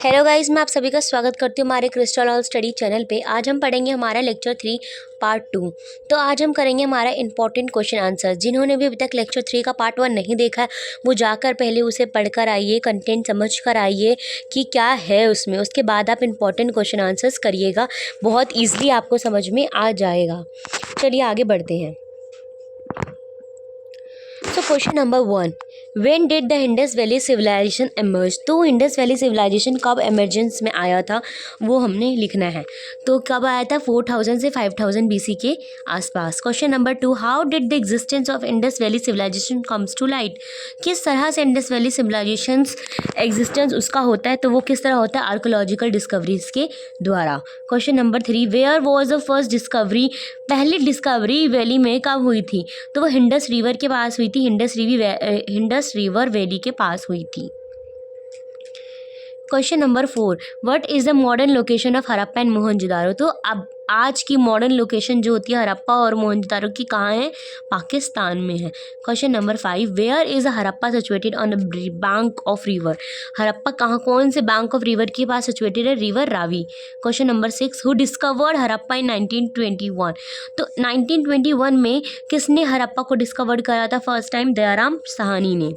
Hello guys, मैं आप सभी का स्वागत करती हूँ हमारे क्रिस्टल ऑल स्टडी चैनल पे। आज हम पढ़ेंगे हमारा लेक्चर 3 पार्ट 2। तो आज हम करेंगे हमारा इंपॉर्टेंट क्वेश्चन आंसर। जिन्होंने भी अभी तक लेक्चर 3 का पार्ट 1 नहीं देखा है वो जाकर पहले उसे पढ़कर आइए, कंटेंट समझ कर आइए कि क्या है उसमें। उसके बाद आप इंपॉर्टेंट क्वेश्चन आंसर्स करिएगा, बहुत ईजिली आपको समझ में आ जाएगा। चलिए आगे बढ़ते हैं। तो question number 1, when did the Indus valley civilization emerge. तो इंडस वैली सिविलाइजेशन कब एमरजेंस में आया था वो हमने लिखना है। तो कब आया था? 4000 से 5000 BC के आसपास। Question number 2, how did the existence of Indus valley civilization comes to light. किस तरह से इंडस वैली सिविलाइजेशन एग्जिस्टेंस उसका होता है, तो वो किस तरह होता है? आर्कोलॉजिकल डिस्कवरीज के द्वारा। Question number 3, where was the first discovery. पहली डिस्कवरी वैली में कब हुई थी? तो वो इंडस रिवर के पास हुई थी, इंडस रिवर वैली के पास हुई थी। Question number 4, what is the modern location of Harappa and Mohenjodaro. तो अब आज की मॉडर्न लोकेशन जो होती है हड़प्पा और मोहनजोदारो की कहाँ है? पाकिस्तान में है। Question number 5, where is Harappa situated on the bank of river. Harappa कहाँ, कौन से बैंक ऑफ रिवर के पास सिचुएटेड है? River Ravi. Question number 6, who discovered Harappa in 1921। तो 1921 में किसने हड़प्पा को डिस्कवर्ड करा था फर्स्ट टाइम? दयाराम साहनी ने।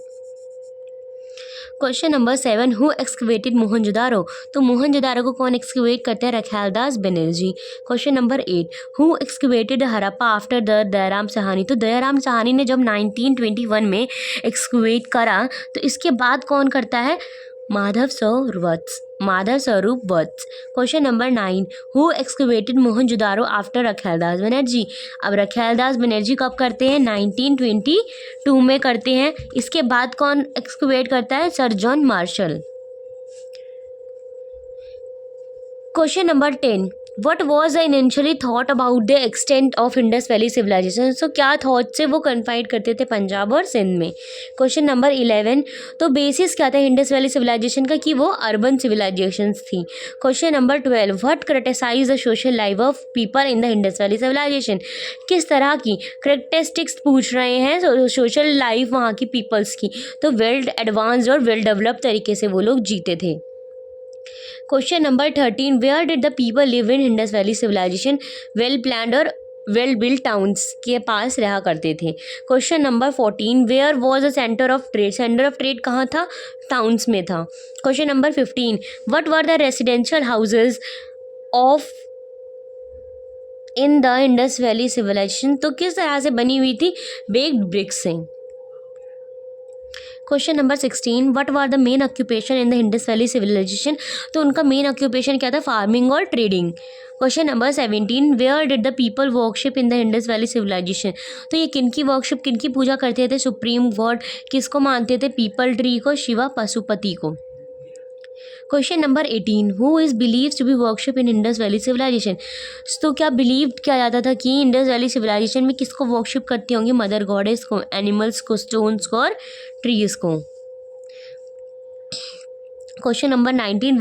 Question number 7, who excavated Mohenjodaro. तो मोहनजोदारो को कौन एक्सकवेट करते हैं? Rakhaldas Banerji. Question number 8, who excavated Harappa after the Dayaram Sahni. तो दयाराम साहनी ने जब 1921 में एक्सकवेट करा तो इसके बाद कौन करता है? Madhav Swarup Vats. Question number 9, who excavated Mohenjodaro after Rakhaldas Banerji. अब रखैलदास बनर्जी कब करते हैं? 1922 में करते हैं। इसके बाद कौन एक्सकवेट करता है? Sir John Marshall. Question number 10, what was the initially thought about the extent of Indus valley civilisation. So क्या थॉट से वो कन्फाइड करते थे पंजाब और सिंध में। क्वेश्चन नंबर 11, तो बेसिस क्या था इंडस वैली सिविलाइजेशन का? कि वो अर्बन सिविलाइजेशन थी। Question number 12, what criticise the social life of people in the Indus valley civilization. किस तरह की करेक्टरिस्टिक्स पूछ रहे हैं सोशल लाइफ वहाँ की पीपल्स की? तो वेल एडवांस्ड और वेल डेवलप तरीके से वो लोग जीते थे। Question number 13, where did the people live in Indus valley civilization. Well planned और वेल बिल्ड टाउन्स के पास रहा करते थे। Question number 14, where was the centre of trade. Centre of trade कहाँ था? टाउन्स में था। Question number 15, what were the residential houses of in the Indus valley civilization. तो किस तरह से बनी हुई थी? बेक्ड ब्रिक्स से। Question number 16, what were the main occupation in the Indus valley civilization. तो उनका मेन ऑक्यूपेशन क्या था? फार्मिंग और trading. Question number 17, where did the people worship in the Indus valley civilization. तो ये किनकी वर्कशिप, किनकी पूजा करते थे? सुप्रीम गॉड किसको मानते थे? पीपल ट्री को, शिवा पशुपति को। Question number 18, who is believed to be worship in Indus valley civilization. तो क्या बिलीव किया जाता था कि इंडस वैली सिविलाइजेशन में किसको वर्कशिप करती होंगी? मदर गॉडेस को, एनिमल्स को, स्टोन्स को और ट्रीज को। Question number 19,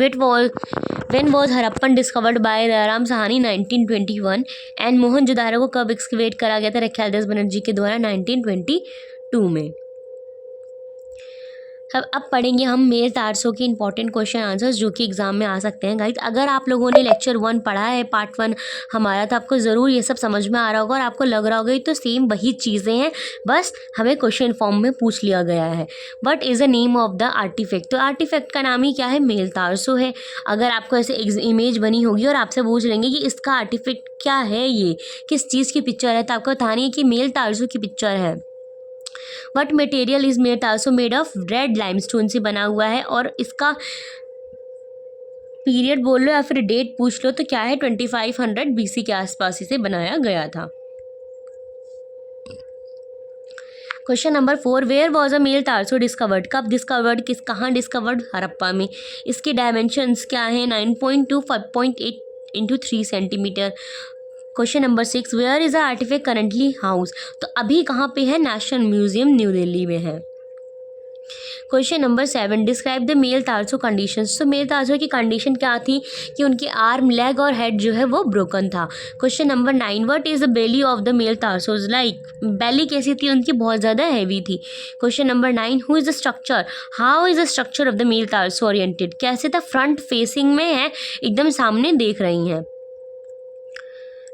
when was Harappan discovered by Dayaram Sahni 1921 and Mohenjodaro को कब एक्सकवेट करा गया था? रखैलदास बनर्जी के द्वारा 1922 में। अब पढ़ेंगे हम मेल तारसों के इंपॉर्टेंट क्वेश्चन आंसर्स जो कि एग्जाम में आ सकते हैं गाइस। अगर आप लोगों ने लेक्चर 1 पढ़ा है पार्ट 1 हमारा, तो आपको ज़रूर ये सब समझ में आ रहा होगा और आपको लग रहा होगा तो सेम वही चीज़ें हैं, बस हमें क्वेश्चन फॉर्म में पूछ लिया गया है। What is the name of the artefact. तो आर्टिफैक्ट का नाम ही क्या है? मेल तारसो है। अगर आपको ऐसे इमेज बनी होगी और आपसे पूछ लेंगे कि इसका आर्टिफैक्ट क्या है, ये किस चीज़ की पिक्चर है, तो आपको बताना है कि मेल तारसो की पिक्चर है। What material is made torso made of red limestone से बना हुआ है। और इसका पीरियड बोल लो या फिर डेट पूछ लो तो क्या है? 2500 BC के आसपास इसे बनाया गया था। Question number 4, where was a male torso discovered. कब डिस्कवर्ड, कहाँ डिस्कवर्ड? हड़प्पा में। इसके डायमेंशंस क्या है? 9.2, 5.8 into 3 centimetre. Question number 6, where is the artefact currently house. तो अभी कहाँ पे है? नेशनल म्यूजियम न्यू दिल्ली में है। Question number 7, describe the male torso conditions. तो मेल टार्सो की कंडीशन क्या थी कि उनके आर्म, लेग और हेड जो है वो ब्रोकन था। Question number 9, what is the belly of the male torsos like. Belly कैसी थी उनकी, बहुत ज़्यादा हैवी थी। Question number 9, who is the structure, how is the structure of the male torso oriented, कैसे था, फ्रंट फेसिंग में है, एकदम सामने देख रही हैं।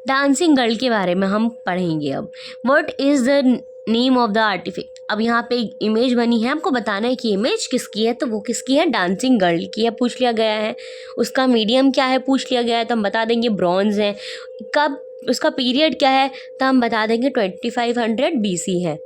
डांसिंग गर्ल के बारे में हम पढ़ेंगे अब। What is the name of the artefact. अब यहाँ पे एक इमेज बनी है, आपको बताना है कि इमेज किसकी है, तो वो किसकी है, डांसिंग गर्ल की है, पूछ लिया गया है। उसका मीडियम क्या है पूछ लिया गया है, तो हम बता देंगे ब्रॉन्ज है। कब, उसका पीरियड क्या है, तो हम बता देंगे 2500 BC है।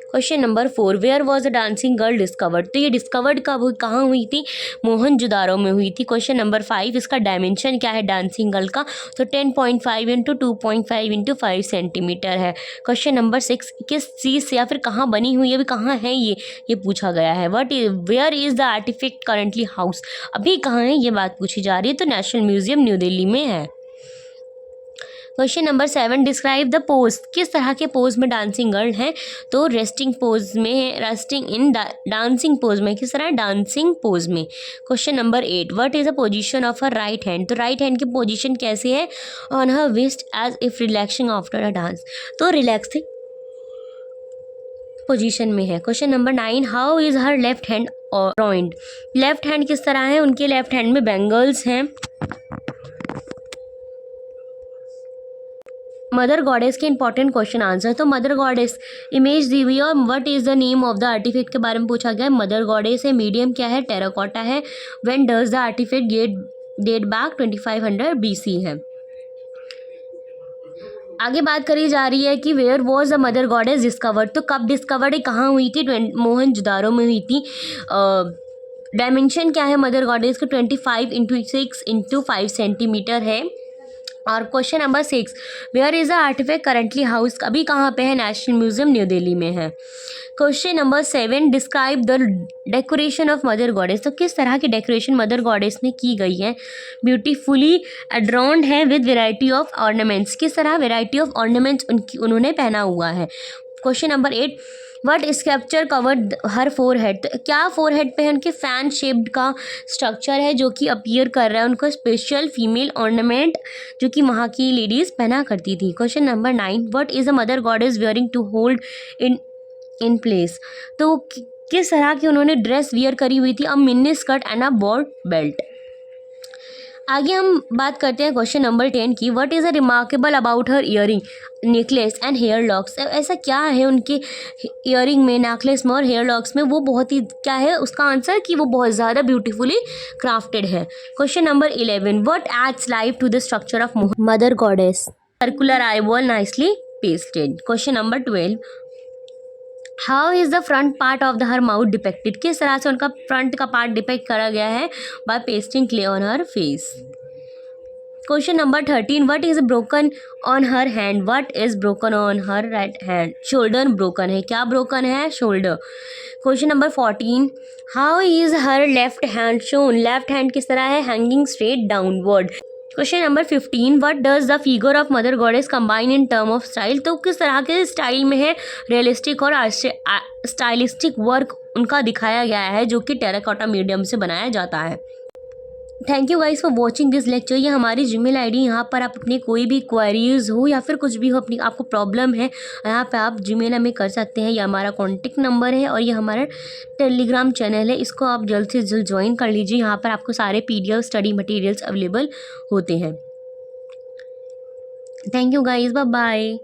Question number 4, where was the dancing girl discovered. तो ये डिस्कवर्ड कब, कहाँ हुई थी, मोहनजोदारो में हुई थी। क्वेश्चन नंबर 5, इसका डायमेंशन क्या है डांसिंग गर्ल का, तो 10.5 इंटू 2.5 इंटू 5 सेंटीमीटर है। क्वेश्चन नंबर 6, किस चीज़ से या फिर कहाँ बनी हुई है, अभी कहाँ है ये पूछा गया है। Where is the artefact currently house, अभी कहाँ है ये बात पूछी जा रही है, तो नेशनल म्यूजियम न्यू दिल्ली में है। Question number 7, describe the pose. किस तरह के पोज में डांसिंग गर्ल है, तो रेस्टिंग पोज में, रेस्टिंग इन डांसिंग पोज में, किस तरह, डांसिंग पोज में। Question number 8, what is the position of her right hand. तो राइट हैंड की पोजीशन कैसे है, on her waist as if relaxing after a dance, तो रिलैक्सिंग पोजीशन में है। Question number 9, how is her left hand ornament. Left hand किस तरह है, उनके लेफ्ट हैंड में बैंगल्स हैं। मदर गॉडेस के इंपॉर्टेंट क्वेश्चन आंसर। तो मदर गॉडेस इमेज दी हुई है, और what is the name of the artefact के बारे में पूछा गया है। मदर गॉडेस है, मीडियम क्या है, टेराकोटा है। When does the artefact date back, 2500 BC है। आगे बात करी जा रही है कि where was the mother goddess discovered. तो कब डिस्कवर्ड है, कहाँ हुई थी, मोहनजोदारो में हुई थी। डायमेंशन क्या है मदर गॉडेस का, 25 इंटू 6 इंटू 5 सेंटीमीटर है। और question number 6, where is the artefact currently house, अभी कहाँ पे है, नेशनल म्यूजियम न्यू दिल्ली में है। Question number 7, describe the decoration of mother goddess. तो किस तरह की डेकोरेशन मदर गॉडेस ने की गई है, ब्यूटीफुली एडॉर्न्ड है विद वेराइटी ऑफ ऑर्नामेंट्स, किस तरह वेराइटी ऑफ ऑर्नामेंट्स उन्होंने पहना हुआ है। Question number 8, what sculpture covered her forehead. तो क्या फोरहेड पे है उनके फैन शेप्ड का स्ट्रक्चर है जो कि अपीयर कर रहा है, उनको स्पेशल फीमेल ऑर्नामेंट जो कि वहाँ की लेडीज़ पहना करती थी। Question number 9, what is the mother goddess wearing to hold in place. तो किस तरह की उन्होंने ड्रेस वियर करी हुई थी, a mini skirt and a broad belt. आगे हम बात करते हैं क्वेश्चन नंबर 10 की, what is a remarkable about her earring, necklace and hair locks. ऐसा क्या है उनके ईयरिंग में, नेकलेस में और हेयर लॉक्स में, वो बहुत ही क्या है, उसका आंसर कि वो बहुत ज़्यादा ब्यूटीफुली क्राफ्टेड है। Question number 11, what adds life to the structure of mother goddess, circular eyeball nicely pasted. Question number 12, how is the front part of the her mouth depicted. किस तरह से उनका फ्रंट का पार्ट डिपेक्ट करा गया है, by pasting clay on her face. Question number 13, what is broken on her hand, what is broken on her right hand. Shoulder broken है, क्या ब्रोकन है, shoulder. Question number 14, how is her left hand shown. Left hand किस तरह है, hanging straight downward. Question number 15, what does the figure of mother goddess combine in term of style. तो किस तरह के स्टाइल में है, रियलिस्टिक और स्टाइलिस्टिक वर्क उनका दिखाया गया है जो कि टेराकोटा मीडियम से बनाया जाता है। Thank you guys for watching this lecture. ये हमारी जीमेल आईडी, यहाँ पर आप अपनी कोई भी क्वेरीज हो या फिर कुछ भी हो, अपनी आपको प्रॉब्लम है, यहाँ पे आप जीमेल हमें कर सकते हैं। ये हमारा कॉन्टेक्ट नंबर है और ये हमारा टेलीग्राम चैनल है, इसको आप जल्द से जल्द ज्वाइन कर लीजिए। यहाँ पर आपको सारे PDF स्टडी मटेरियल्स अवेलेबल होते हैं। Thank you guys, bye bye.